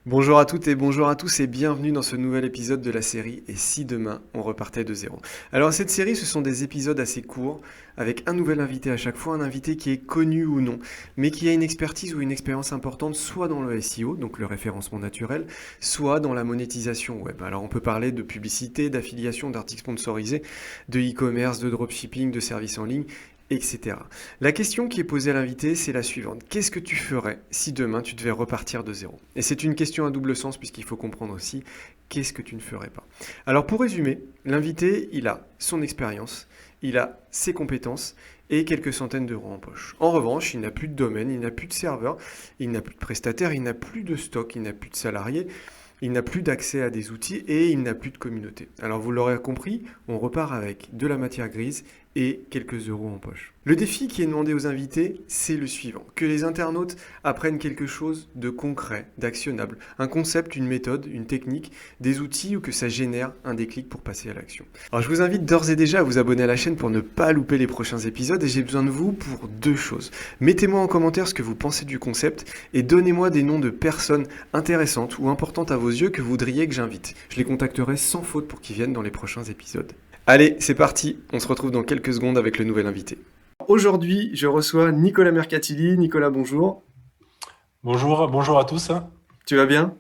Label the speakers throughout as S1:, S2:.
S1: Bonjour à toutes et bonjour à tous et bienvenue dans ce nouvel épisode de la série Et si demain on repartait de zéro. Alors cette série ce sont des épisodes assez courts avec un nouvel invité à chaque fois, un invité qui est connu ou non, mais qui a une expertise ou une expérience importante soit dans le SEO, donc le référencement naturel, soit dans la monétisation web. Alors on peut parler de publicité, d'affiliation, d'articles sponsorisés, de e-commerce, de dropshipping, de services en ligne, etc. La question qui est posée à l'invité, c'est la suivante. Qu'est-ce que tu ferais si demain tu devais repartir de zéro? Et c'est une question à double sens puisqu'il faut comprendre aussi qu'est-ce que tu ne ferais pas. Alors pour résumer, l'invité, il a son expérience, il a ses compétences et quelques centaines d'euros en poche. En revanche, il n'a plus de domaine, il n'a plus de serveur, il n'a plus de prestataire, il n'a plus de stock, il n'a plus de salariés, il n'a plus d'accès à des outils et il n'a plus de communauté. Alors vous l'aurez compris, on repart avec de la matière grise et quelques euros en poche. Le défi qui est demandé aux invités, c'est le suivant. Que les internautes apprennent quelque chose de concret, d'actionnable, un concept, une méthode, une technique, des outils ou que ça génère un déclic pour passer à l'action. Alors je vous invite d'ores et déjà à vous abonner à la chaîne pour ne pas louper les prochains épisodes et j'ai besoin de vous pour deux choses. Mettez-moi en commentaire ce que vous pensez du concept et donnez-moi des noms de personnes intéressantes ou importantes à vos yeux que vous voudriez que j'invite. Je les contacterai sans faute pour qu'ils viennent dans les prochains épisodes. Allez, c'est parti, on se retrouve dans quelques secondes avec le nouvel invité. Aujourd'hui, je reçois Nicolas Mercatilli. Nicolas, bonjour.
S2: Bonjour à tous.
S1: Tu vas bien?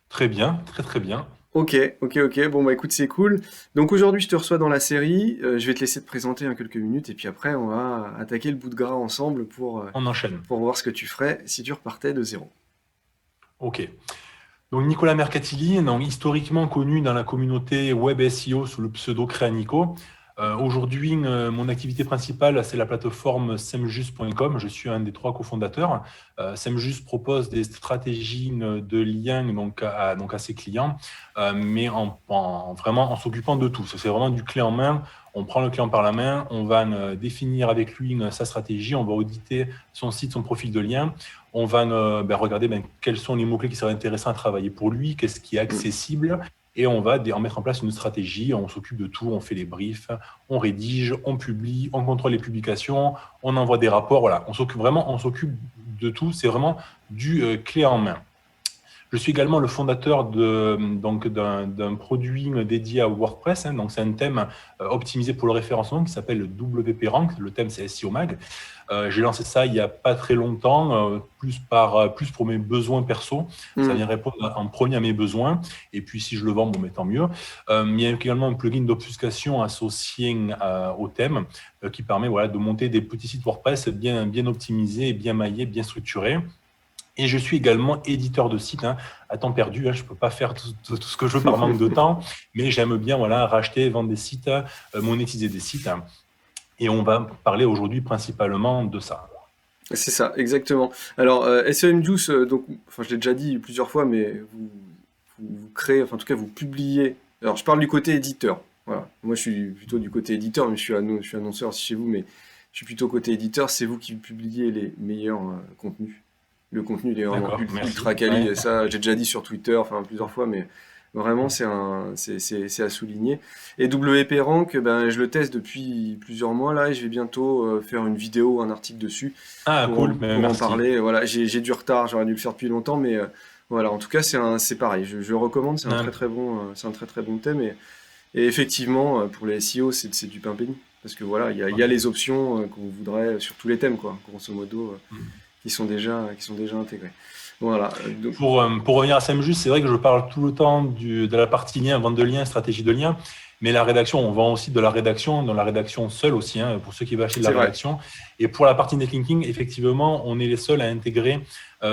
S2: Très bien, très très bien.
S1: Ok. Bon, bah écoute, c'est cool. Donc aujourd'hui, je te reçois dans la série. Je vais te laisser te présenter en quelques minutes et puis après, on va attaquer le bout de gras ensemble
S2: On enchaîne.
S1: pour voir ce que tu ferais si tu repartais de zéro.
S2: Ok. Donc Nicolas Mercatilli, donc, historiquement connu dans la communauté web SEO sous le pseudo Créanico. Aujourd'hui, mon activité principale, c'est la plateforme semjus.com. Je suis un des trois cofondateurs. Semjus propose des stratégies de liens donc à ses clients, mais vraiment en s'occupant de tout. C'est vraiment du clé en main. On prend le client par la main, on va définir avec lui sa stratégie, on va auditer son site, son profil de lien, on va regarder quels sont les mots-clés qui seraient intéressants à travailler pour lui, qu'est-ce qui est
S1: Mm.
S2: accessible, et on va en mettre en place une stratégie, on s'occupe de tout, on fait les briefs, on rédige, on publie, on contrôle les publications, on envoie des rapports, voilà, on s'occupe de tout, c'est vraiment du clé en main. Je suis également le fondateur d'un produit dédié à WordPress. Donc, c'est un thème optimisé pour le référencement qui s'appelle le WP Rank. Le thème, c'est SEO Mag. J'ai lancé ça il n'y a pas très longtemps, plus pour mes besoins perso. Ça
S1: Mm.
S2: vient répondre en premier à mes besoins. Et puis, si je le vends, bon, mais tant mieux. Il y a également un plugin d'obfuscation associé au thème qui permet de monter des petits sites WordPress bien optimisés, bien maillés, bien structurés. Et je suis également éditeur de site, à temps perdu. Je ne peux pas faire tout ce que je veux par manque de temps, mais j'aime bien racheter, vendre des sites, monétiser des sites. Et on va parler aujourd'hui principalement de ça.
S1: C'est ça, exactement. Alors, SEM Juice, donc, enfin, je l'ai déjà dit plusieurs fois, mais vous créez, enfin, en tout cas, vous publiez. Alors, je parle du côté éditeur. Voilà. Moi, je suis plutôt du côté éditeur, mais je suis annonceur aussi chez vous, mais je suis plutôt côté éditeur. C'est vous qui publiez les meilleurs contenus. Le contenu, il est vraiment
S2: D'accord, merci.
S1: ultra quali.
S2: Ouais.
S1: Et ça, j'ai déjà dit sur Twitter, enfin, plusieurs fois, mais vraiment, c'est à souligner. Et WP Rank, ben, je le teste depuis plusieurs mois là, et je vais bientôt faire une vidéo, un article dessus
S2: Ah, cool,
S1: pour en
S2: merci.
S1: parler. Voilà, j'ai du retard, j'aurais dû le faire depuis longtemps, mais voilà, en tout cas, c'est pareil. Je le recommande, c'est un très très bon thème. Et effectivement, pour les SEO, c'est du pain béni. Parce que voilà, il y a les options qu'on voudrait sur tous les thèmes, quoi, grosso modo, qui sont déjà intégrées. Voilà. Donc,
S2: Pour revenir à Samjus, c'est vrai que je parle tout le temps de la partie lien, vente de liens, stratégie de lien, mais la rédaction, on vend aussi de la rédaction, dans la rédaction seule aussi, pour ceux qui veulent acheter de la
S1: c'est vrai.
S2: rédaction. Et pour la partie netlinking, effectivement, on est les seuls à intégrer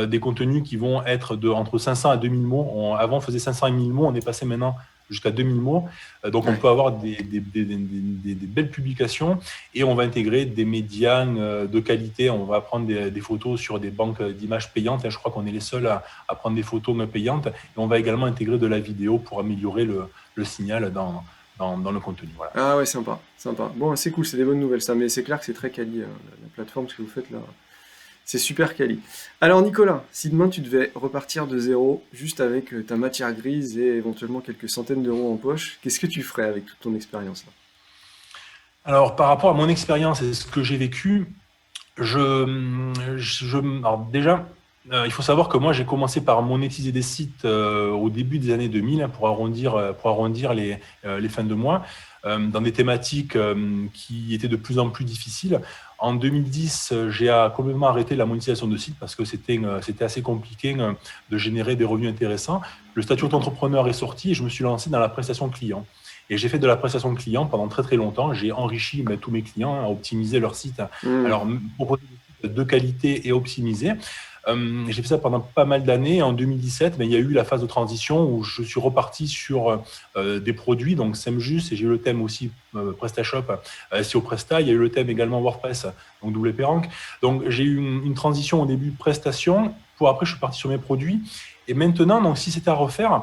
S2: des contenus qui vont être entre 500 à 2000 mots. Avant, on faisait 500 et 1000 mots, on est passé maintenant jusqu'à 2000 mots. Donc, on
S1: Ouais.
S2: peut avoir des belles publications et on va intégrer des médias de qualité. On va prendre des photos sur des banques d'images payantes. Je crois qu'on est les seuls à prendre des photos payantes. Et on va également intégrer de la vidéo pour améliorer le signal dans le contenu. Voilà.
S1: Ah ouais, sympa, sympa. Bon, c'est cool, c'est des bonnes nouvelles ça, mais c'est clair que c'est très quali, la plateforme, ce que vous faites là. C'est super quali. Alors Nicolas, si demain tu devais repartir de zéro, juste avec ta matière grise et éventuellement quelques centaines d'euros en poche, qu'est-ce que tu ferais avec toute ton expérience là?
S2: Alors, par rapport à mon expérience et ce que j'ai vécu, alors déjà, Il faut savoir que moi, j'ai commencé par monétiser des sites au début des années 2000 hein, pour arrondir les fins de mois dans des thématiques qui étaient de plus en plus difficiles. En 2010, j'ai complètement arrêté la monétisation de sites parce que c'était assez compliqué de générer des revenus intéressants. Le statut
S1: D'accord.
S2: d'entrepreneur est sorti et je me suis lancé dans la prestation client. Et j'ai fait de la prestation client pendant très très longtemps. J'ai enrichi tous mes clients à optimiser leur site.
S1: Hmm.
S2: Alors, proposer des sites de qualité et optimiser. J'ai fait ça pendant pas mal d'années. En 2017, il y a eu la phase de transition où je suis reparti sur des produits, donc Semjus, et j'ai eu le thème aussi PrestaShop, SEO Presta. Il y a eu le thème également WordPress, donc WP Rank. Donc j'ai eu une transition au début prestation, pour après je suis parti sur mes produits. Et maintenant, donc, si c'était à repartir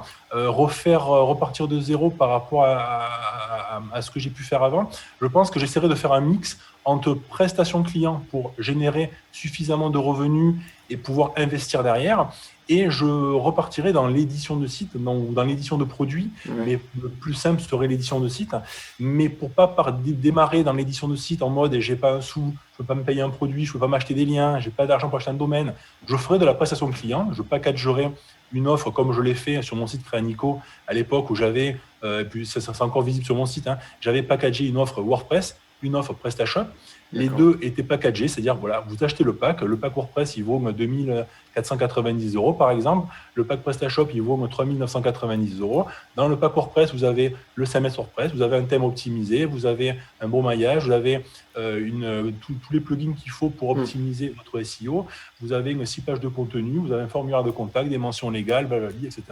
S2: de zéro par rapport à ce que j'ai pu faire avant, je pense que j'essaierai de faire un mix entre prestations clients pour générer suffisamment de revenus et pouvoir investir derrière. Et je repartirai dans l'édition de site ou dans l'édition de produits,
S1: Ouais.
S2: mais le plus simple serait l'édition de site. Mais pour pas démarrer dans l'édition de site en mode j'ai pas un sou, je peux pas me payer un produit, je peux pas m'acheter des liens, j'ai pas d'argent pour acheter un domaine, je ferai de la prestation client, je packagerai une offre comme je l'ai fait sur mon site Créanico à l'époque où j'avais, puis ça c'est encore visible sur mon site, hein, j'avais packagé une offre WordPress, une offre PrestaShop. Les
S1: D'accord.
S2: deux étaient packagés, c'est-à-dire voilà, vous achetez le pack WordPress il vaut 2490 euros par exemple, le pack PrestaShop il vaut 3990 euros. Dans le pack WordPress, vous avez le CMS WordPress, vous avez un thème optimisé, vous avez un bon maillage, vous avez tous les plugins qu'il faut pour
S1: Hmm.
S2: optimiser votre SEO, vous avez 6 pages de contenu, vous avez un formulaire de contact, des mentions légales, blablabla, etc.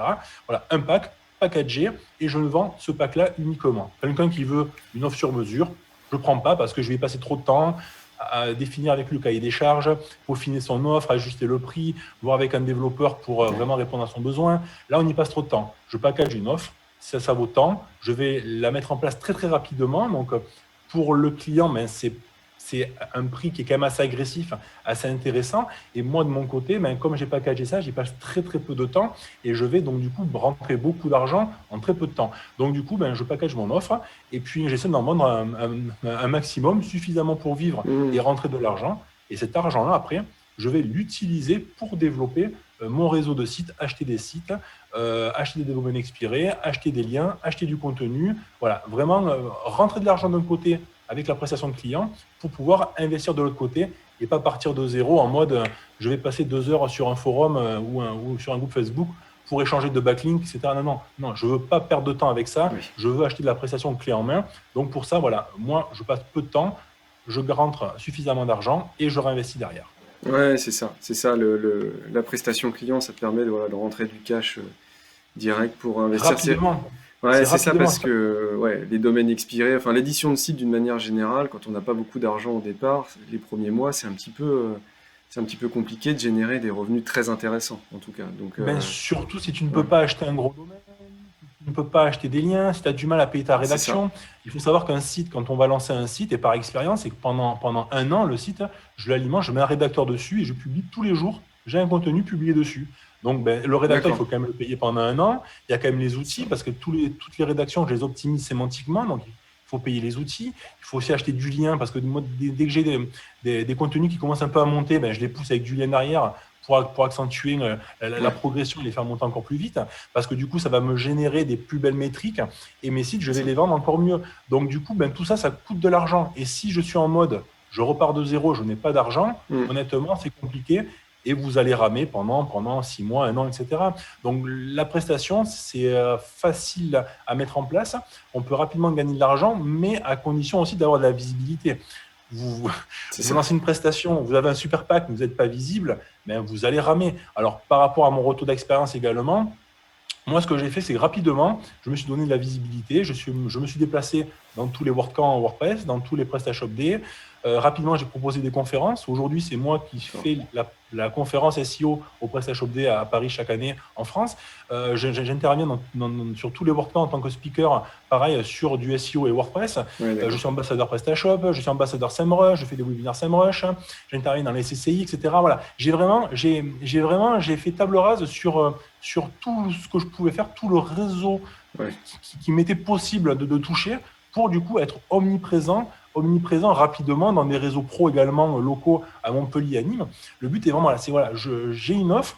S2: Voilà, un pack packagé et je ne vends ce pack-là uniquement. Quelqu'un qui veut une offre sur mesure, je ne prends pas parce que je vais passer trop de temps à définir avec lui le cahier des charges, peaufiner son offre, ajuster le prix, voir avec un développeur pour vraiment répondre à son besoin. Là, on y passe trop de temps. Je package une offre, ça vaut tant, je vais la mettre en place très très rapidement. Donc, pour le client, c'est un prix qui est quand même assez agressif, assez intéressant. Et moi, de mon côté, comme j'ai packagé ça, j'y passe très très peu de temps et je vais donc du coup rentrer beaucoup d'argent en très peu de temps. Donc du coup, je package mon offre et puis j'essaie d'en vendre un maximum, suffisamment pour vivre et
S1: Hmm.
S2: rentrer de l'argent. Et cet argent-là, après, je vais l'utiliser pour développer mon réseau de sites, acheter des sites, acheter des domaines expirés, acheter des liens, acheter du contenu. Voilà, vraiment rentrer de l'argent d'un côté avec la prestation de client pour pouvoir investir de l'autre côté et pas partir de zéro en mode je vais passer 2 heures sur un forum ou sur un groupe Facebook pour échanger de backlinks, etc. Non, je ne veux pas perdre de temps avec ça.
S1: Oui.
S2: Je veux acheter de la prestation clé en main. Donc pour ça, voilà, moi, je passe peu de temps, je rentre suffisamment d'argent et je réinvestis derrière.
S1: Ouais, c'est ça. C'est ça, la prestation client, ça te permet de, voilà, de rentrer du cash direct pour investir.
S2: Rapidement,
S1: Ouais,
S2: c'est
S1: c'est ça
S2: rapidement.
S1: parce que ouais, les domaines expirés, enfin l'édition de site d'une manière générale, quand on n'a pas beaucoup d'argent au départ, les premiers mois, c'est un petit peu compliqué de générer des revenus très intéressants, en tout cas. Donc,
S2: Surtout si tu ne peux
S1: ouais,
S2: pas acheter un gros domaine, si tu ne peux pas acheter des liens, si tu as du mal à payer ta
S1: c'est ça.
S2: rédaction. Il faut savoir qu'un site, quand on va lancer un site, et par expérience, c'est que pendant un an, le site, je l'alimente, je mets un rédacteur dessus et je publie tous les jours. J'ai un contenu publié dessus. Donc, le rédacteur, il
S1: D'accord.
S2: faut quand même le payer pendant un an. Il y a quand même les
S1: Ça.
S2: outils, parce que toutes les rédactions, je les optimise sémantiquement. Donc, il faut payer les outils. Il faut aussi acheter du lien, parce que moi, dès que j'ai des contenus qui commencent un peu à monter, je les pousse avec du lien derrière pour accentuer la
S1: Ouais,
S2: progression et les faire monter encore plus vite, parce que du coup, ça va me générer des plus belles métriques et mes sites, je
S1: c'est
S2: vais
S1: ça.
S2: les vendre encore mieux. Donc, du coup, tout ça, ça coûte de l'argent. Et si je suis en mode, je repars de zéro, je n'ai pas d'argent,
S1: Hmm.
S2: honnêtement, c'est compliqué et vous allez ramer pendant 6 mois, un an, etc. Donc, la prestation, c'est facile à mettre en place. On peut rapidement gagner de l'argent, mais à condition aussi d'avoir de la visibilité. Vous,
S1: C'est
S2: vous
S1: ça.
S2: lancez une prestation, vous avez un super pack, vous n'êtes pas visible, vous allez ramer. Alors, par rapport à mon retour d'expérience également, moi, ce que j'ai fait, c'est que rapidement, je me suis donné de la visibilité. Je me suis déplacé dans tous les WordCamps en WordPress, dans tous les PrestaShop Day. Rapidement, j'ai proposé des conférences. Aujourd'hui, c'est moi qui
S1: D'accord.
S2: fais la conférence SEO au PrestaShop Day à Paris chaque année en France. J'interviens sur tous les WordCamps en tant que speaker, pareil, sur du SEO et WordPress.
S1: Ouais,
S2: Je
S1: d'accord.
S2: suis ambassadeur PrestaShop, je suis ambassadeur SEMrush, je fais des webinaires SEMrush, j'interviens dans les CCI, etc. Voilà, j'ai fait table rase sur tout ce que je pouvais faire, tout le réseau
S1: Ouais.
S2: qui m'était possible de toucher pour du coup être omniprésent omniprésent rapidement dans des réseaux pro également locaux à Montpellier, à Nîmes. Le but est vraiment là, c'est voilà, j'ai une offre,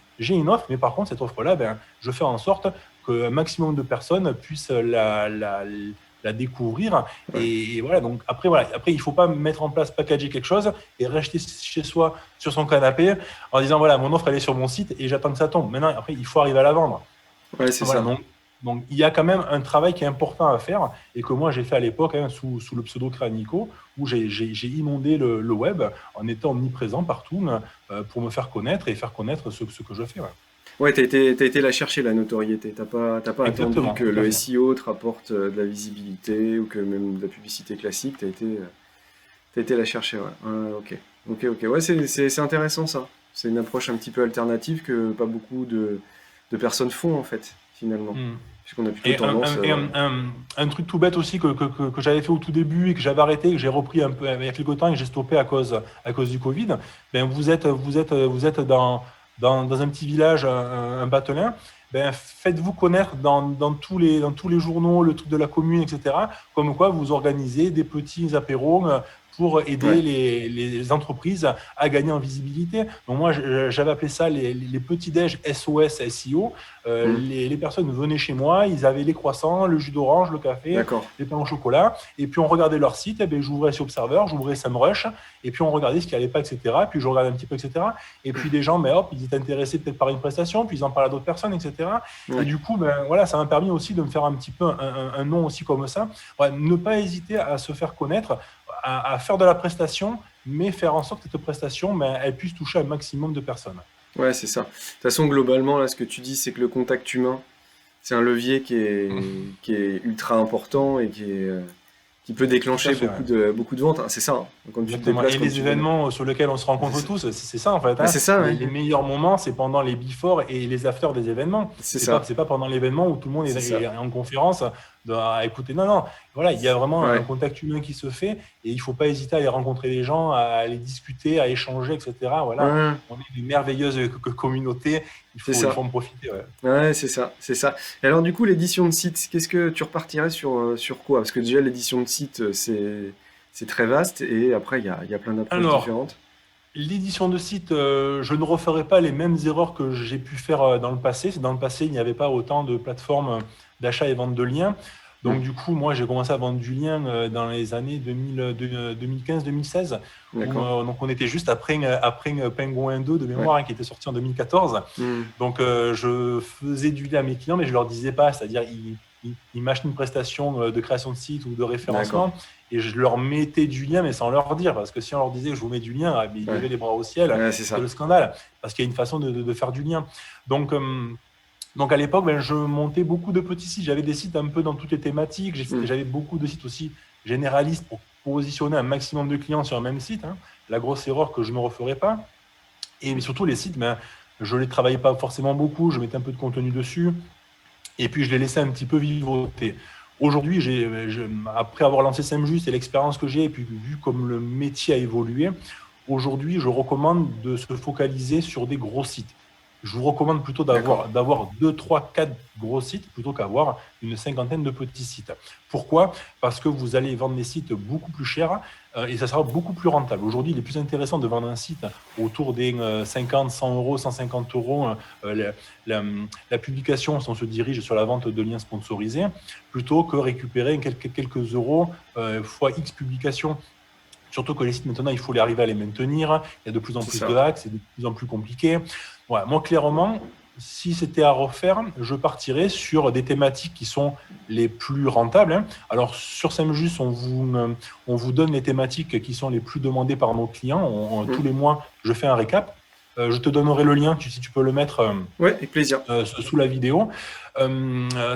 S2: mais par contre cette offre-là, je fais en sorte qu'un maximum de personnes puissent la découvrir.
S1: Ouais.
S2: Et voilà, donc après, il ne faut pas mettre en place, packager quelque chose et rester chez soi sur son canapé en disant voilà, mon offre elle est sur mon site et j'attends que ça tombe. Maintenant, après, il faut arriver à la vendre.
S1: Ouais, c'est
S2: Voilà,
S1: ça.
S2: donc, il y a quand même un travail qui est important à faire et que moi j'ai fait à l'époque sous le pseudo Créanico, où j'ai inondé le web en étant omniprésent partout pour me faire connaître et faire connaître ce que je fais. Ouais.
S1: Ouais, t'as été la chercher, la notoriété. T'as pas attendu
S2: Exactement,
S1: que
S2: tout à
S1: le
S2: fait.
S1: SEO te rapporte de la visibilité ou que même de la publicité classique. T'as été la chercher, ouais. Ok. Ok. Ouais, c'est intéressant ça. C'est une approche un petit peu alternative que pas beaucoup de personnes font, en fait, finalement.
S2: Hmm.
S1: Puisqu'on a plutôt
S2: Et
S1: tendance.
S2: un truc tout bête aussi que j'avais fait au tout début et que j'avais arrêté, que j'ai repris un peu il y a quelques temps et que j'ai stoppé à cause du Covid, vous êtes dans un petit village, un batelin, faites-vous connaître dans tous les journaux, le truc de la commune, etc. Comme quoi vous organisez des petits apéros pour aider
S1: Ouais.
S2: les entreprises à gagner en visibilité. Donc moi, j'avais appelé ça les petits déj SOS SEO.
S1: Hmm.
S2: Les personnes venaient chez moi, ils avaient les croissants, le jus d'orange, le café,
S1: D'accord.
S2: les pains au chocolat, et puis on regardait leur site, et bien j'ouvrais sur Observer, j'ouvrais SEMrush, et puis on regardait ce qui n'allait pas, etc. Puis je regardais un petit peu, etc. Et puis des gens, hop, ils étaient intéressés peut-être par une prestation, puis ils en parlaient à d'autres personnes, etc. Et
S1: Ouais.
S2: du coup, voilà, ça m'a permis aussi de me faire un petit peu un nom aussi comme ça. Ouais, ne pas hésiter à se faire connaître, à faire de la prestation, mais faire en sorte que cette prestation, elle puisse toucher un maximum de personnes.
S1: Ouais, c'est ça. De toute façon, globalement, là, ce que tu dis, c'est que le contact humain, c'est un levier qui est ultra important et qui peut
S2: Tout à
S1: déclencher
S2: fait, ouais.
S1: beaucoup de ventes. Ah, c'est ça, hein. Quand tu te
S2: Exactement.
S1: déplaces,
S2: Et
S1: comme
S2: les
S1: tu viens de...
S2: événements sur lesquels on se rencontre
S1: C'est
S2: tous, c'est ça en fait.
S1: c'est ça, ouais.
S2: Les meilleurs moments, c'est pendant les before et les after des événements.
S1: C'est ça.
S2: C'est pas pendant l'événement où tout le monde
S1: C'est ça.
S2: est en conférence à écouter. Non, non. Voilà, il y a vraiment un
S1: Ouais.
S2: contact humain qui se fait et il faut pas hésiter à aller rencontrer les gens, à aller discuter, à échanger, etc. Voilà,
S1: Ouais,
S2: on est une merveilleuse communauté.
S1: c'est
S2: Il
S1: ça.
S2: faut en profiter. Ouais.
S1: Ouais, c'est ça. C'est ça. Et alors, du coup, l'édition de site, qu'est-ce que tu repartirais sur quoi? Parce que déjà, l'édition de site, c'est très vaste et après, il y a plein d'approches
S2: Alors,
S1: différentes.
S2: l'édition de site, je ne referai pas les mêmes erreurs que j'ai pu faire dans le passé. Dans le passé, il n'y avait pas autant de plateformes d'achat et vente de liens.
S1: Hmm.
S2: Donc, du coup, moi, j'ai commencé à vendre du lien dans les années 2015-2016.
S1: D'accord.
S2: Donc, on était juste après Penguin 2 de
S1: Ouais.
S2: mémoire qui était sorti en 2014.
S1: Hmm.
S2: Donc, je faisais du lien à mes clients, mais je ne leur disais pas. C'est-à-dire, ils m'achetaient une prestation de création de site ou de
S1: D'accord.
S2: référencement et je leur mettais du lien, mais sans leur dire. Parce que si on leur disait, je vous mets du lien, ils
S1: Ouais.
S2: levaient les bras au ciel.
S1: Ouais, c'est
S2: C'était
S1: ça.
S2: le scandale. Parce qu'il y a une façon de faire du lien. Donc, à l'époque, je montais beaucoup de petits sites. J'avais des sites un peu dans toutes les thématiques.
S1: Hmm.
S2: J'avais beaucoup de sites aussi généralistes pour positionner un maximum de clients sur un même site. La grosse erreur que je ne referai pas. Et surtout, les sites, je ne les travaillais pas forcément beaucoup. Je mettais un peu de contenu dessus. Et puis, je les laissais un petit peu vivoter. Aujourd'hui, après avoir lancé SEMJust et l'expérience que j'ai, et puis vu comme le métier a évolué, aujourd'hui, je recommande de se focaliser sur des gros sites. Je vous recommande plutôt
S1: D'accord.
S2: d'avoir 2, 3, 4 gros sites plutôt qu'avoir une cinquantaine de petits sites. Pourquoi? Parce que vous allez vendre des sites beaucoup plus chers et ça sera beaucoup plus rentable. Aujourd'hui, il est plus intéressant de vendre un site autour des 50, 100 euros, 150 euros. La, la publication, si on se dirige sur la vente de liens sponsorisés, plutôt que récupérer quelques euros fois X publications. Surtout que les sites, maintenant, il faut arriver à les maintenir. Il y a de plus en
S1: C'est
S2: plus
S1: ça.
S2: de hacks, c'est de plus en plus compliqué. Voilà. Moi, clairement, si c'était à refaire, je partirais sur des thématiques qui sont les plus rentables. Alors, sur SEMJust, on vous donne les thématiques qui sont les plus demandées par nos clients.
S1: Hmm.
S2: Tous les mois, je fais un récap. Je te donnerai le lien, si tu peux le mettre
S1: Ouais, avec plaisir.
S2: sous la vidéo.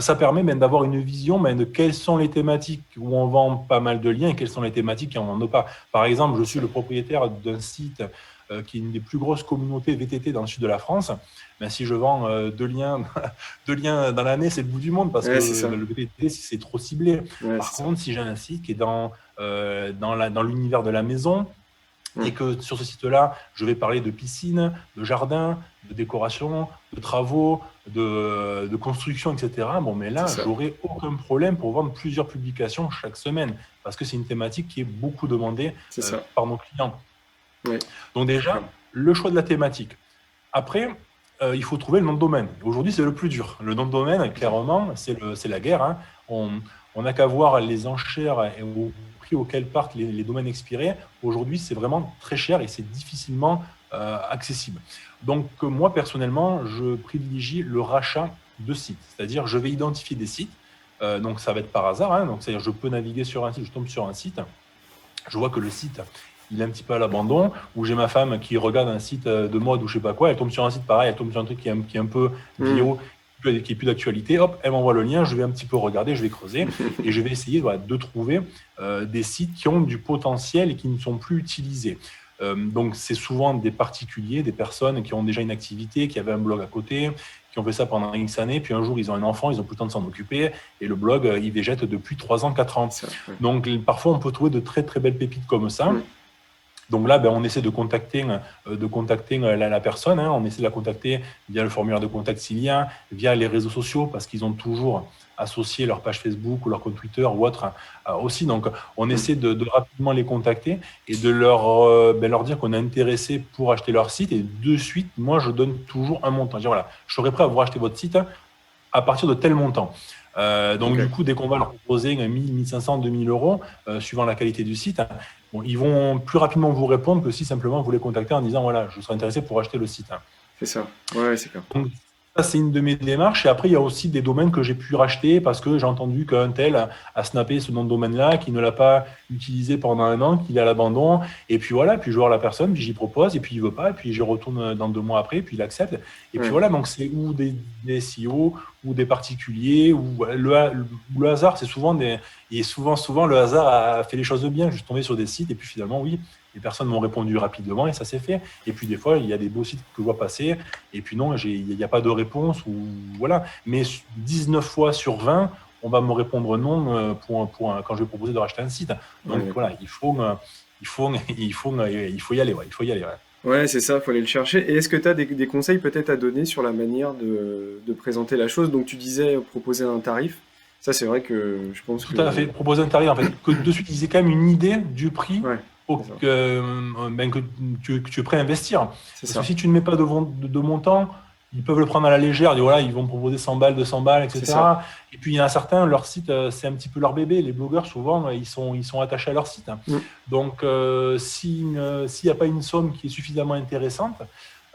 S2: Ça permet d'avoir une vision de quelles sont les thématiques où on vend pas mal de liens et quelles sont les thématiques qui n'en vendent pas. Par exemple, je suis le propriétaire d'un site qui est une des plus grosses communautés VTT dans le sud de la France. Si je vends deux liens, deux liens dans l'année, c'est le bout du monde parce que
S1: Ouais, c'est ça.
S2: le VTT, c'est trop ciblé.
S1: Ouais,
S2: Par
S1: c'est ça.
S2: contre, si j'ai un site qui est dans l'univers de la maison, Et que sur ce site-là, je vais parler de piscine, de jardin, de décoration, de travaux, de construction, etc. Bon, mais là, j'aurai aucun problème pour vendre plusieurs publications chaque semaine, parce que c'est une thématique qui est beaucoup demandée par nos clients.
S1: Oui.
S2: Donc déjà, le choix de la thématique. Après, il faut trouver le nom de domaine. Aujourd'hui, c'est le plus dur. Le nom de domaine, clairement, c'est la guerre. Hein. On n'a qu'à voir les enchères et au prix auquel partent les domaines expirés. Aujourd'hui, c'est vraiment très cher et c'est difficilement accessible. Donc, moi, personnellement, je privilégie le rachat de sites. C'est-à-dire, je vais identifier des sites. Donc, ça va être par hasard. Hein. Donc, c'est-à-dire, je peux naviguer sur un site, je tombe sur un site. Je vois que le site, il est un petit peu à l'abandon, ou j'ai ma femme qui regarde un site de mode ou je sais pas quoi, elle tombe sur un site pareil, elle tombe sur un truc qui est un peu bio, qui est plus d'actualité, hop, elle m'envoie le lien, je vais un petit peu regarder, je vais creuser, et je vais essayer de trouver des sites qui ont du potentiel et qui ne sont plus utilisés. Donc c'est souvent des particuliers, des personnes qui ont déjà une activité, qui avaient un blog à côté, qui ont fait ça pendant X années, puis un jour ils ont un enfant, ils n'ont plus le temps de s'en occuper, et le blog, ils végètent depuis 3 ans, 4 ans. Donc parfois on peut trouver de très très belles pépites comme ça. Donc là, on essaie de contacter la personne. Hein. On essaie de la contacter via le formulaire de contact s'il y a, via les réseaux sociaux, parce qu'ils ont toujours associé leur page Facebook ou leur compte Twitter ou autre aussi. Donc, on essaie de rapidement les contacter et de leur dire qu'on est intéressé pour acheter leur site. Et de suite, moi, je donne toujours un montant. Je dis, voilà, je serai prêt à vous racheter votre site à partir de tel montant. Du coup, dès qu'on va leur proposer 1 000, 1 500, 2 000 euros, suivant la qualité du site, ils vont plus rapidement vous répondre que si simplement vous les contactez en disant voilà, je serais intéressé pour acheter le site.
S1: C'est ça, ouais, c'est clair.
S2: Donc, ça, c'est une de mes démarches. Et après, il y a aussi des domaines que j'ai pu racheter parce que j'ai entendu qu'un tel a snappé ce nom de domaine-là, qu'il ne l'a pas utilisé pendant 1 an, qu'il est à l'abandon. Et puis voilà, puis je vois la personne, puis j'y propose, et puis il veut pas, et puis j'y retourne dans 2 mois après, puis il accepte. Et puis voilà, donc c'est ou des SEO, ou des particuliers, ou le hasard, c'est souvent souvent le hasard a fait les choses bien. Je suis tombé sur des sites, et puis finalement, oui, les personnes m'ont répondu rapidement et ça s'est fait. Et puis des fois, il y a des beaux sites que je vois passer et puis non, il n'y a pas de réponse ou voilà. Mais 19 fois sur 20, on va me répondre non quand je vais proposer de racheter un site. Donc voilà, il faut y aller. Ouais, il faut y aller.
S1: Ouais, c'est ça, il faut aller le chercher. Et est-ce que tu as des conseils peut-être à donner sur la manière de présenter la chose? Donc tu disais proposer un tarif. Ça, c'est vrai que je pense
S2: Tout à fait, proposer un tarif, en fait, que de suite, ils aient quand même une idée du prix que tu es prêt à investir. Parce que si tu ne mets pas de montant, ils peuvent le prendre à la légère, voilà, ils vont proposer 100 balles, 200 balles, etc. Et puis il y en a certains, leur site, c'est un petit peu leur bébé. Les blogueurs, souvent, ils sont attachés à leur site. Donc, s'il n'y a pas une somme qui est suffisamment intéressante,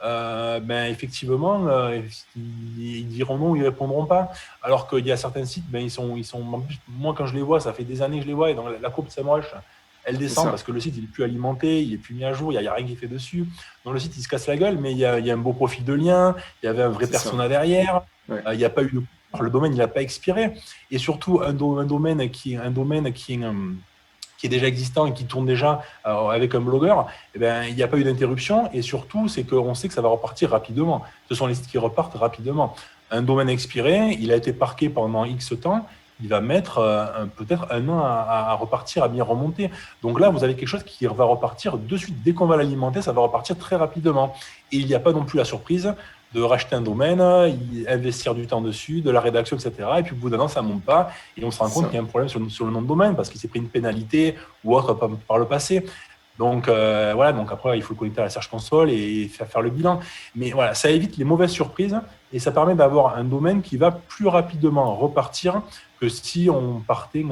S2: effectivement, ils diront non, ils ne répondront pas. Alors qu'il y a certains sites, moi quand je les vois, ça fait des années que je les vois, et donc la courbe SEMrush, elle descend parce que le site il est plus alimenté, il est plus mis à jour, il n'y a rien qui est fait dessus. Donc le site il se casse la gueule, mais il y a un beau profil de lien, il y avait un vrai persona derrière, il n'y a pas eu le domaine il n'a pas expiré. Et surtout un domaine qui est déjà existant et qui tourne déjà avec un blogueur, il n'y a pas eu d'interruption. Et surtout, c'est qu'on sait que ça va repartir rapidement. Ce sont les sites qui repartent rapidement. Un domaine expiré, il a été parqué pendant X temps, il va mettre peut-être 1 an à repartir, à bien remonter. Donc là, vous avez quelque chose qui va repartir de suite. Dès qu'on va l'alimenter, ça va repartir très rapidement. Et il n'y a pas non plus la surprise de racheter un domaine, investir du temps dessus, de la rédaction, etc. Et puis au bout d'un an, ça ne monte pas. Et on se rend compte qu'il y a un problème sur le nom de domaine parce qu'il s'est pris une pénalité ou autre par le passé. Donc voilà, donc après, il faut le connecter à la Search Console et faire le bilan. Mais voilà, ça évite les mauvaises surprises et ça permet d'avoir un domaine qui va plus rapidement repartir que si on partait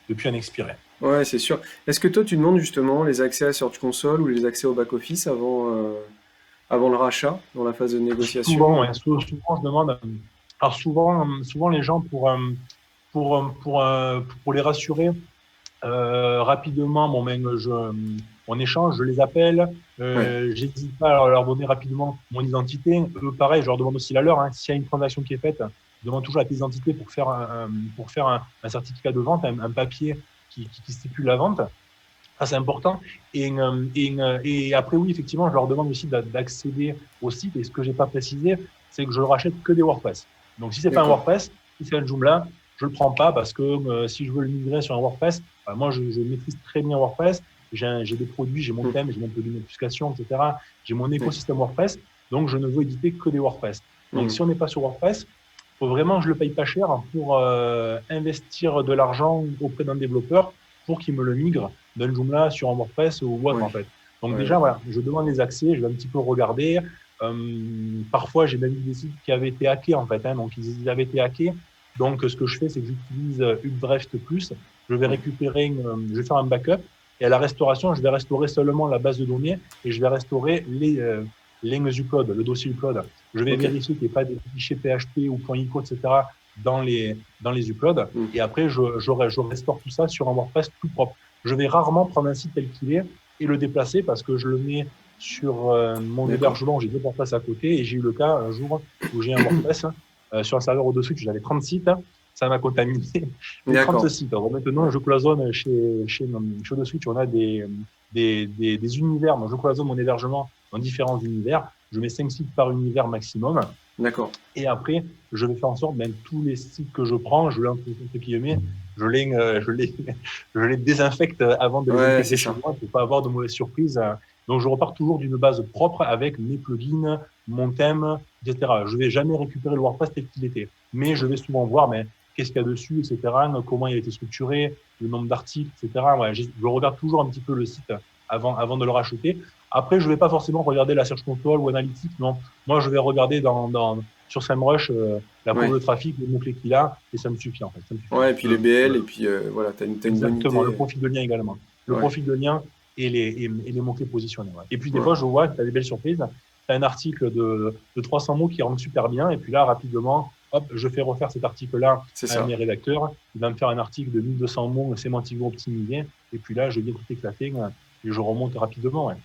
S2: depuis un expiré.
S1: Ouais, c'est sûr. Est-ce que toi, tu demandes justement les accès à Search Console ou les accès au back-office avant le rachat, dans la phase de négociation?
S2: Souvent, je demande. Alors souvent les gens, pour les rassurer rapidement, on échange, je les appelle, j'hésite pas à leur donner rapidement mon identité. Eux, pareil, je leur demande aussi la leur. Hein. S'il y a une transaction qui est faite, je demande toujours la pièce d'identité pour faire un certificat de vente, un papier qui stipule la vente. Ça, c'est important. Et après, oui, effectivement, je leur demande aussi d'accéder au site. Et ce que je n'ai pas précisé, c'est que je ne rachète que des WordPress. Donc, si ce n'est pas un WordPress, si c'est un Joomla, je ne le prends pas parce que si je veux le migrer sur un WordPress, moi, je maîtrise très bien WordPress. j'ai des produits, j'ai mon thème, j'ai mon plugin d'obfuscation, etc. J'ai mon écosystème WordPress, donc je ne veux éditer que des WordPress. Donc si on n'est pas sur WordPress, il faut vraiment que je le paye pas cher pour investir de l'argent auprès d'un développeur pour qu'il me le migre d'un Joomla sur un WordPress ou autre, en fait. Donc déjà, voilà, je demande les accès, je vais un petit peu regarder. Parfois, j'ai même vu des sites qui avaient été hackés, en fait. Donc, ils avaient été hackés. Donc, ce que je fais, c'est que j'utilise Updraft Plus. Je vais récupérer, je vais faire un backup. Et à la restauration, je vais restaurer seulement la base de données et je vais restaurer les lignes upload, le dossier upload. Je vais vérifier qu'il n'y ait pas des fichiers PHP ou .ico, etc. dans les uploads. Et après, je restaure tout ça sur un WordPress tout propre. Je vais rarement prendre un site tel qu'il est et le déplacer parce que je le mets sur mon hébergement. J'ai 2 WordPress à côté et j'ai eu le cas un jour où j'ai un WordPress sur un serveur au-dessus que j'avais 30 sites. Ça m'a contaminé les 30 sites. Alors maintenant, je cloisonne chez Switch, on a des univers. Donc, je cloisonne mon hébergement dans différents univers. Je mets 5 sites par univers maximum.
S1: D'accord.
S2: Et après, je vais faire en sorte, tous les sites que je prends, je les désinfecte avant de les intégrer chez moi pour pas avoir de mauvaises surprises. Donc, je repars toujours d'une base propre avec mes plugins, mon thème, etc. Je vais jamais récupérer le WordPress tel qu'il était. Mais je vais souvent voir, qu'est-ce qu'il y a dessus, etc., comment il a été structuré, le nombre d'articles, etc. Ouais, je regarde toujours un petit peu le site avant de le racheter. Après, je ne vais pas forcément regarder la Search Console ou Analytics, non. Moi, je vais regarder sur SEMrush la courbe de trafic, les mots-clés qu'il a, et ça me suffit, en fait.
S1: Ouais, et puis les BL, et puis voilà, tu as une bonne idée.
S2: Exactement, le profil de lien également. Le profil de lien et les mots-clés positionnés. Ouais. Et puis, des fois, je vois que tu as des belles surprises. Tu as un article de 300 mots qui rentre super bien, et puis là, rapidement, hop, je fais refaire cet article-là à mes rédacteurs. Il va me faire un article de 1200 mots sémantiquement optimisé. Et puis là, je viens tout éclater et je remonte rapidement. Ouais,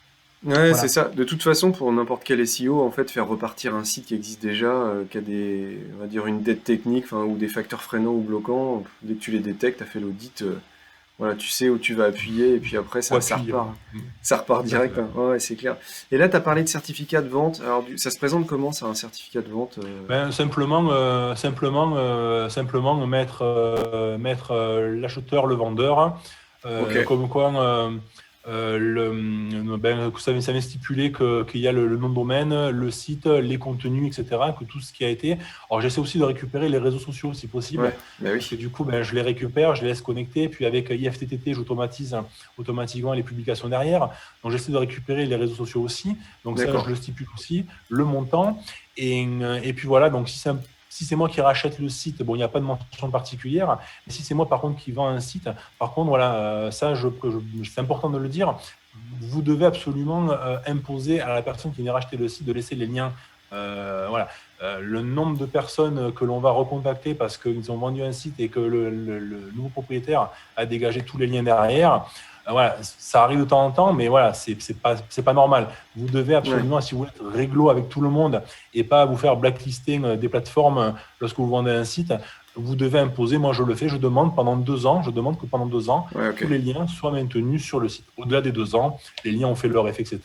S1: voilà. C'est ça. De toute façon, pour n'importe quel SEO, en fait, faire repartir un site qui existe déjà, qui a on va dire une dette technique, ou des facteurs freinants ou bloquants, dès que tu les détectes, tu as fait l'audit, voilà, tu sais où tu vas appuyer, et puis après, ça repart. Ça repart direct. Ouais, c'est clair. Et là, tu as parlé de certificat de vente. Alors, ça se présente comment, ça, un certificat de vente
S2: simplement mettre l'acheteur, le vendeur. Comme quoi, ça vient stipuler qu'il y a le nom de domaine, le site, les contenus, etc., que tout ce qui a été. Alors, j'essaie aussi de récupérer les réseaux sociaux, si possible. Parce que du coup, je les récupère, je les laisse connecter. Puis avec IFTTT, j'automatise automatiquement les publications derrière. Donc, j'essaie de récupérer les réseaux sociaux aussi. Donc, ça, je le stipule aussi, le montant. Et puis voilà, donc si c'est moi qui rachète le site, il n'y a pas de mention particulière. Mais si c'est moi, par contre, qui vends un site, par contre, voilà, ça, c'est important de le dire. Vous devez absolument imposer à la personne qui vient racheter le site de laisser les liens. Le nombre de personnes que l'on va recontacter parce qu'ils ont vendu un site et que le nouveau propriétaire a dégagé tous les liens derrière. Voilà, ça arrive de temps en temps, mais voilà, c'est pas normal. Vous devez absolument, si vous voulez être réglo avec tout le monde et pas vous faire blacklisting des plateformes lorsque vous vendez un site, vous devez imposer. Moi, je le fais. Je demande que pendant 2 ans, tous les liens soient maintenus sur le site. Au-delà des 2 ans, les liens ont fait leur effet, etc.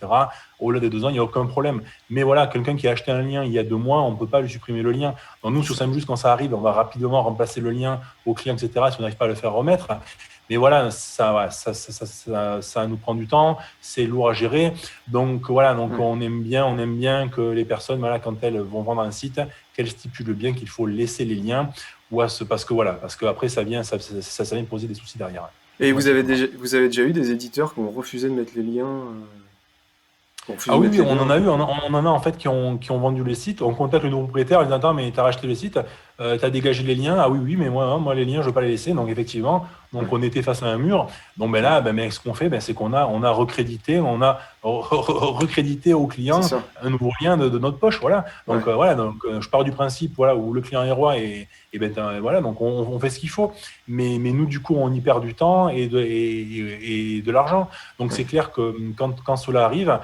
S2: Au-delà des 2 ans, il n'y a aucun problème. Mais voilà, quelqu'un qui a acheté un lien il y a 2 mois, on ne peut pas lui supprimer le lien. Donc, nous, sur SEMrush, quand ça arrive, on va rapidement remplacer le lien au client, etc. Si on n'arrive pas à le faire remettre. Mais voilà, ça nous prend du temps, c'est lourd à gérer. Donc voilà, on aime bien que les personnes, voilà, quand elles vont vendre un site, qu'elles stipulent bien qu'il faut laisser les liens, parce que après ça vient poser des soucis derrière.
S1: Et vous avez déjà eu des éditeurs qui ont refusé de mettre les liens
S2: oui, on en a en fait qui ont vendu les sites. On contacte le nouveau propriétaire, ils disent attends, mais tu as racheté le site, tu as dégagé les liens. Ah oui, mais moi les liens, je ne veux pas les laisser. Donc effectivement, on était face à un mur. Donc là, ce qu'on fait, c'est qu'on a recrédité, au client un nouveau lien de notre poche. Voilà. Donc je pars du principe où le client est roi et donc on fait ce qu'il faut. Mais nous, du coup, on y perd du temps et de l'argent. Donc c'est clair que quand cela arrive,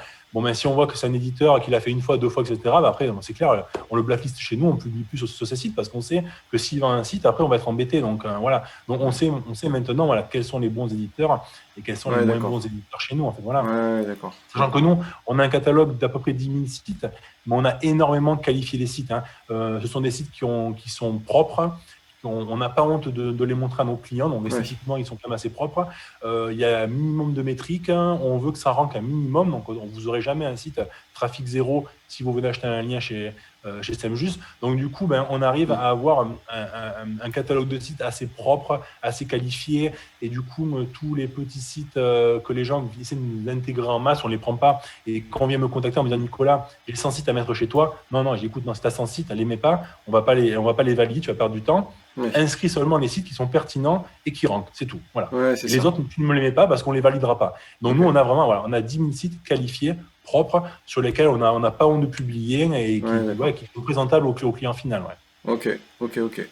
S2: si on voit que c'est un éditeur qui l'a fait 1 fois, 2 fois, etc., après, c'est clair, on le blacklist chez nous, on ne publie plus sur ces sites parce qu'on sait que s'il vend un site, après, on va être embêté. Donc, voilà. Donc, on sait maintenant quels sont les bons éditeurs et quels sont les moins bons éditeurs chez nous. En fait, voilà.
S1: D'accord.
S2: Sachant que nous, on a un catalogue d'à peu près 10 000 sites, mais on a énormément qualifié les sites. Ce sont des sites qui sont propres, on n'a pas honte de les montrer à nos clients, donc esthétiquement, ils sont quand même assez propres. Il y a un minimum de métriques, hein. On veut que ça rank un minimum, donc vous n'aurez jamais un site trafic zéro si vous venez acheter un lien chez SEMJust. Donc du coup, on arrive à avoir un catalogue de sites assez propre, assez qualifié, et du coup, tous les petits sites que les gens essaient d'intégrer en masse, on ne les prend pas. Et quand on vient me contacter en me disant, Nicolas, j'ai 100 sites à mettre chez toi, non, j'écoute, non, si tu as 100 sites, ne les mets pas, on va pas les valider, tu vas perdre du temps. Inscris seulement les sites qui sont pertinents et qui rankent, c'est tout. Voilà. Les autres, tu ne me les mets pas parce qu'on ne les validera pas. Donc nous, on a vraiment, on a 10 000 sites qualifiés, propres, sur lesquels on n'a pas honte de publier et qui sont présentables au client final.
S1: Ok,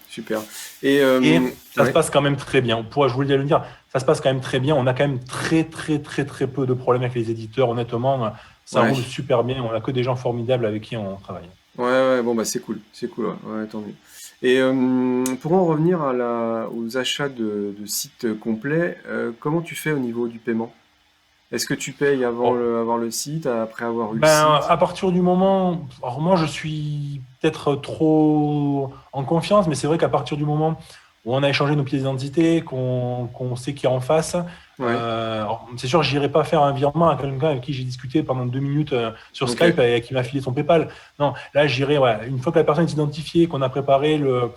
S1: super. Et
S2: ça se passe quand même très bien. Je voulais le dire, ça se passe quand même très bien. On a quand même très peu de problèmes avec les éditeurs. Honnêtement, ça roule super bien. On n'a que des gens formidables avec qui on travaille.
S1: Bon, c'est cool. Ouais, tant mieux. Et pour en revenir aux achats de sites complets, comment tu fais au niveau du paiement? Est-ce que tu payes avant le site, après avoir eu le site?
S2: À partir du moment... Alors moi, je suis peut-être trop en confiance, mais c'est vrai qu'à partir du moment où on a échangé nos pièces d'identité, qu'on sait qui est en face, c'est sûr, je n'irai pas faire un virement à quelqu'un avec qui j'ai discuté pendant 2 minutes sur Skype et qui m'a filé son PayPal. Non, là, j'irai, une fois que la personne est identifiée, qu'on a préparé le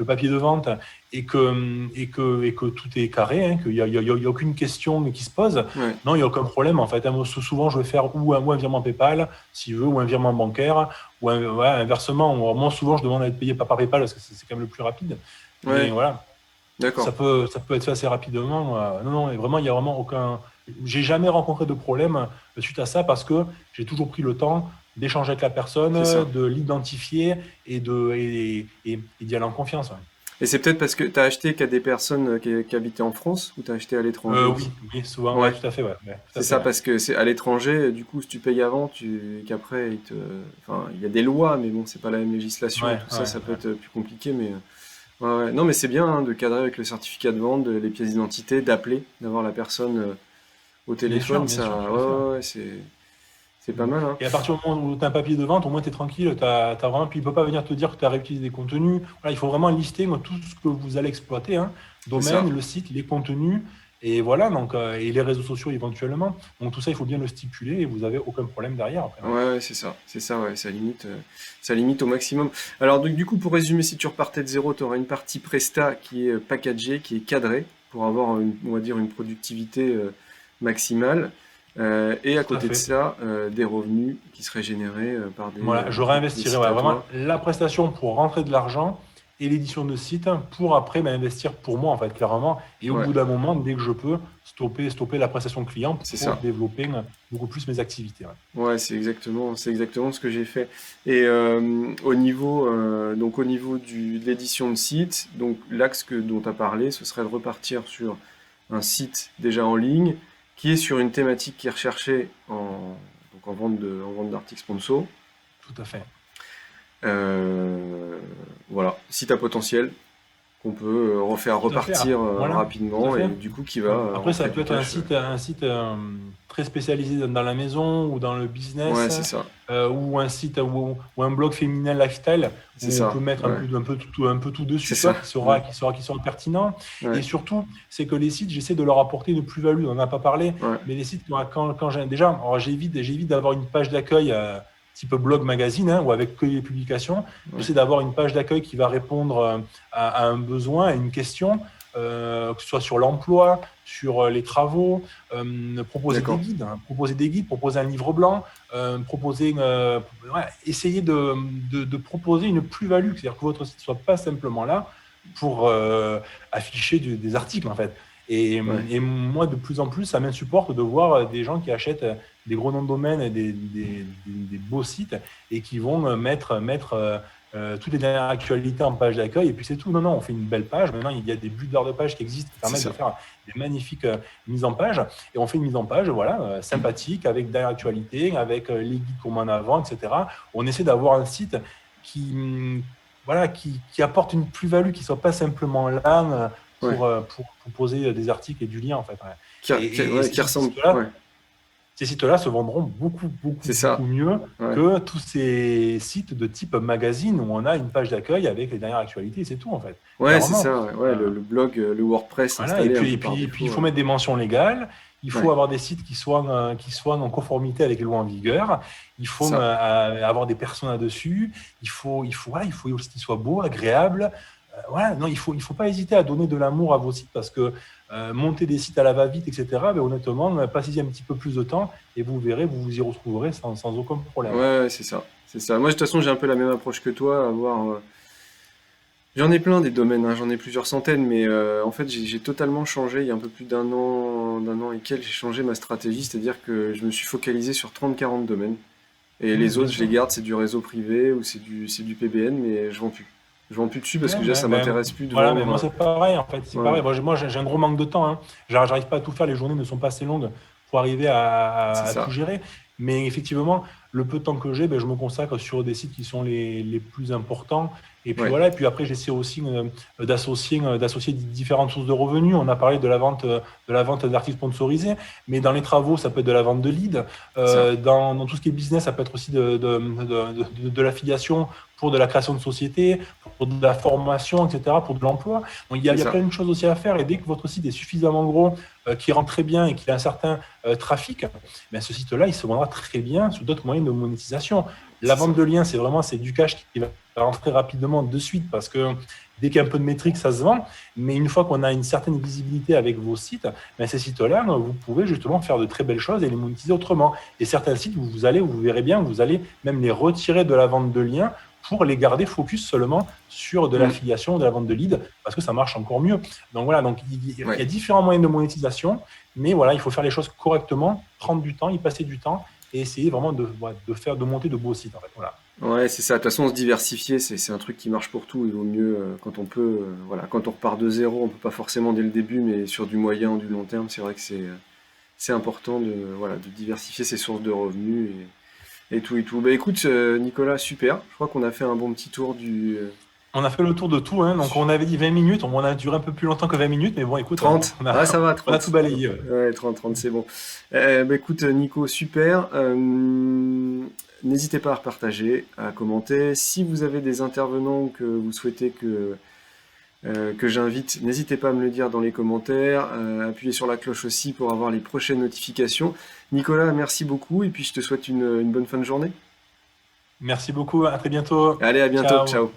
S2: papier de vente et que tout est carré, hein, qu'il n'y a aucune question qui se pose, non, il n'y a aucun problème. En fait, souvent, je vais faire ou un virement PayPal, s'il veut, ou un virement bancaire, ou un versement. Moi, souvent, je demande à être payé par PayPal parce que c'est quand même le plus rapide. Mais voilà.
S1: D'accord.
S2: Ça peut être fait assez rapidement. Non, et vraiment, il n'y a vraiment aucun... J'ai jamais rencontré de problème suite à ça parce que j'ai toujours pris le temps d'échanger avec la personne, de l'identifier et d'y aller en confiance.
S1: Et c'est peut-être parce que tu as acheté qu'à des personnes qui habitaient en France ou tu as acheté à l'étranger?
S2: Oui, souvent, tout à fait.
S1: C'est ça, parce que c'est à l'étranger, du coup, si tu payes avant, qu'après, il y a des lois, mais bon, c'est pas la même législation, tout ça, ça peut être plus compliqué, mais... Non, mais c'est bien de cadrer avec le certificat de vente, les pièces d'identité, d'appeler, d'avoir la personne au téléphone, c'est pas mal. Hein.
S2: Et à partir du moment où tu as un papier de vente, au moins tu es tranquille, t'as vraiment, puis il ne peut pas venir te dire que tu as réutilisé des contenus. Voilà, il faut vraiment lister tout ce que vous allez exploiter, hein, domaine, le site, les contenus, et voilà, donc, et les réseaux sociaux éventuellement. Donc tout ça, il faut bien le stipuler et vous n'avez aucun problème derrière. Après,
S1: c'est ça, ça limite au maximum. Alors du coup, pour résumer, si tu repartais de zéro, tu aurais une partie Presta qui est packagée, qui est cadrée, pour avoir, on va dire, une productivité maximale. Et à côté de ça, des revenus qui seraient générés par des...
S2: Voilà, je réinvestirais vraiment la prestation pour rentrer de l'argent et l'édition de site pour après investir pour moi, en fait, clairement. Et au bout d'un moment, dès que je peux, stopper la prestation client pour développer beaucoup plus mes activités.
S1: Ouais, c'est exactement ce que j'ai fait. Et au niveau de l'édition de site, donc l'axe dont tu as parlé, ce serait de repartir sur un site déjà en ligne, qui est sur une thématique qui est recherchée en vente d'articles sponsors.
S2: Tout à fait.
S1: Voilà, site à potentiel qu'on peut refaire repartir rapidement et du coup qui va...
S2: Après, ça peut être un site très spécialisé dans la maison ou dans le business, ou un site ou un blog féminin lifestyle où on peut mettre un peu tout dessus, qui sera pertinent. Et surtout, c'est que les sites, j'essaie de leur apporter une plus-value. On n'en a pas parlé, mais les sites, quand j'évite d'avoir une page d'accueil type blog magazine, ou avec que les publications. J'essaie d'avoir une page d'accueil qui va répondre à un besoin, à une question, que ce soit sur l'emploi, sur les travaux, proposer des guides, proposer un livre blanc, essayer de proposer une plus-value, c'est-à-dire que votre site ne soit pas simplement là pour afficher des articles, en fait. Et moi, de plus en plus, ça m'insupporte de voir des gens qui achètent des gros noms de domaine et des beaux sites et qui vont mettre toutes les dernières actualités en page d'accueil et puis c'est tout. Non, on fait une belle page. Maintenant, il y a des builders de page qui existent qui permettent de faire des magnifiques mises en page. Et on fait une mise en page sympathique avec des dernières actualités, avec les guides qu'on met en avant, etc. On essaie d'avoir un site qui apporte une plus-value, qui ne soit pas simplement là pour proposer des articles et du lien, en fait.
S1: Qui ressemble...
S2: ces sites-là se vendront beaucoup, beaucoup,
S1: C'est ça.
S2: beaucoup mieux
S1: Ouais.
S2: que tous ces sites de type magazine où on a une page d'accueil avec les dernières actualités, c'est tout en fait.
S1: Ouais, c'est
S2: Clairement.
S1: ça. Ouais, ouais,
S2: Euh,
S1: le blog, le WordPress
S2: voilà. Et
S1: installé un
S2: puis, et
S1: peu par
S2: puis, et puis, il
S1: défaut.
S2: faut mettre des mentions légales. Il faut
S1: Ouais,
S2: avoir des sites qui soient en conformité avec les lois en vigueur. Il faut
S1: ça.
S2: avoir des personas dessus. Il faut aussi qu'ils soient beaux, agréables. Voilà, non, il faut pas hésiter à donner de l'amour à vos sites parce que monter des sites à la va-vite, etc., ben, honnêtement, passez-y un petit peu plus de temps et vous verrez, vous vous y retrouverez sans aucun
S1: Ouais,
S2: problème.
S1: ouais, c'est ça. C'est ça. Moi, de toute façon, j'ai un peu la même approche que toi, j'en ai plein des domaines, hein, j'en ai plusieurs centaines, mais en fait j'ai totalement changé il y a un peu plus d'un an et quelques, j'ai changé ma stratégie, c'est-à-dire que je me suis focalisé sur 30-40 domaines. Et les
S2: Bien
S1: autres, je les
S2: sûr.
S1: garde, c'est du réseau privé ou c'est du PBN, mais je vends plus. Je vends plus dessus parce que
S2: Ouais,
S1: déjà ça m'intéresse plus de
S2: voilà, mais
S1: vendre.
S2: moi c'est pareil en fait, c'est
S1: Ouais,
S2: pareil. Moi j'ai un gros manque de temps, hein. J'arrive pas à tout faire, les journées ne sont pas assez longues pour arriver
S1: c'est
S2: à tout
S1: ça.
S2: gérer. Mais effectivement, le peu de temps que j'ai, ben, je me consacre sur des sites qui sont les plus importants. Et puis
S1: Ouais,
S2: voilà, et puis après j'essaie aussi d'associer différentes sources de revenus. On a parlé de la vente d'articles sponsorisés, mais dans les travaux, ça peut être de la vente de leads.
S1: ça.
S2: Dans tout ce qui est business, ça peut être aussi de l'affiliation pour de la création de société, pour de la formation, etc., pour de l'emploi. Donc, il y a,
S1: C'est
S2: il y a
S1: ça.
S2: plein de choses aussi à faire. Et dès que votre site est suffisamment gros, qui rentre très bien et qu'il a un certain trafic, ben, ce site-là, il se vendra très bien sur d'autres moyens de monétisation. La
S1: C'est
S2: vente
S1: ça.
S2: de liens, c'est du cash qui va rentrer rapidement de suite parce que dès qu'il y a un peu de métrique, ça se vend. Mais une fois qu'on a une certaine visibilité avec vos sites, ben, ces sites-là, vous pouvez justement faire de très belles choses et les monétiser autrement. Et certains sites, vous verrez bien, vous allez même les retirer de la vente de liens pour les garder focus seulement sur de
S1: Hmm.
S2: l'affiliation, de la vente de leads, parce que ça marche encore mieux. Donc voilà, donc il y
S1: Ouais.
S2: a différents moyens de monétisation, mais voilà, il faut faire les choses correctement, prendre du temps, y passer du temps, et essayer vraiment de monter de beaux sites. En fait. Voilà.
S1: Ouais, c'est ça. De toute façon, se diversifier, c'est un truc qui marche pour tout. Il vaut mieux, quand on peut, voilà, quand on repart de zéro, on peut pas forcément dès le début, mais sur du moyen ou du long terme, c'est vrai que c'est important de, voilà, de diversifier ses sources de revenus et tout et tout. Bah écoute, Nicolas, super. Je crois qu'on a fait un bon petit tour
S2: On a fait le tour de tout, hein, donc on avait dit 20 minutes, on a duré un peu plus longtemps que 20 minutes, mais bon, écoute,
S1: 30.
S2: on a,
S1: Ah, ça va,
S2: on a tout
S1: 30.
S2: balayé. Ouais.
S1: Ouais, 30, c'est bon. Bah écoute, Nico, super. N'hésitez pas à repartager, à commenter. Si vous avez des intervenants que vous souhaitez que j'invite, n'hésitez pas à me le dire dans les commentaires. Appuyez sur la cloche aussi pour avoir les prochaines notifications. Nicolas, merci beaucoup et puis je te souhaite une bonne fin de journée.
S2: Merci beaucoup, à très bientôt.
S1: Allez, à bientôt.
S2: Ciao.
S1: Ciao.